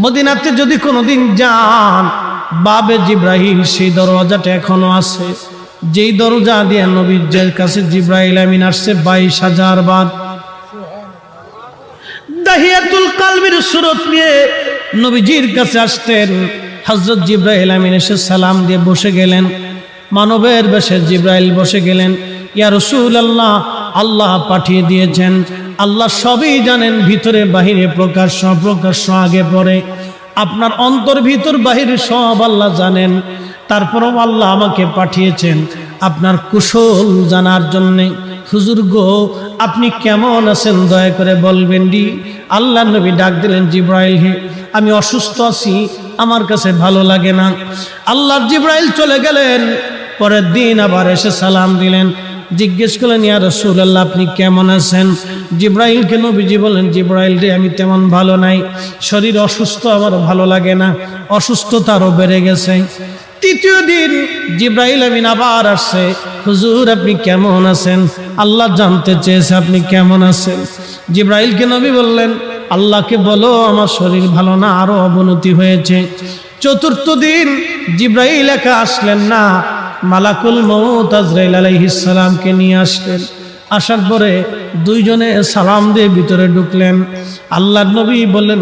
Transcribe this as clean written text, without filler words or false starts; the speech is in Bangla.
মদিনাতে যদি কোনোদিন যান, বাবে জিব্রাইল সেই দরওয়াজাটা এখনো আছে, যেই দরজা দিয়ে নবীর কাছে জিব্রাইল আমিন আসছে 22,000 বার। দাহিয়াতুল কালবির সুরত নিয়ে নবীজির কাছে আসতেন। হযরত জিব্রাইল আমিন এসে সালাম দিয়ে বসে গেলেন। মানবের বেশে জিব্রাইল বসে গেলেন। ইয়া রাসূলুল্লাহ, আল্লাহ পাঠিয়ে দিয়েছেন, আল্লাহ সবই জানেন, ভিতরে বাহিরে প্রকাশ্য অপ্রকাশ্য আগে পরে, আপনার অন্তর ভিতর বাহিরে সব আল্লাহ জানেন। তারপরও আল্লাহ আমাকে পাঠিয়েছেন আপনার কুশল জানার জন্যে। হুজুর গো, আপনি কেমন আছেন দয়া করে বলবেন ডি। আল্লাহ নবী ডাক দিলেন, জিব্রাইল হে, আমি অসুস্থ আছি, আমার কাছে ভালো লাগে না। আল্লাহর জিব্রাইল চলে গেলেন। পরের দিন আবার এসে সালাম দিলেন, জিজ্ঞেস করলেন, ইয়া রাসূলুল্লাহ আপনি কেমন আছেন? জিব্রাইলকে নবীজি বলেন, জিব্রাইল রে, আমি তেমন ভালো নাই, শরীর অসুস্থ, আমার ভালো লাগে না, অসুস্থতা আরো বেড়ে গেছে। তৃতীয় দিন জিব্রাইল আমিন আবার আসছে, হুজুর আপনি কেমন আছেন? আল্লাহ জানতে চেয়েছে আপনি কেমন আছেন। জিব্রাইলকে নবী বললেন, আল্লাহকে বলো আমার শরীর ভালো না, আরো অবনতি হয়েছে। চতুর্থ দিন জিব্রাইল একা আসলেন না, মালাকুল মউত আজরাইল আলাইহিস সালামকে নিয়ে আসলেন। আসার পরে দুইজনে সালাম দিয়ে ভিতরে ঢুকলেন। আল্লাহর নবী বললেন,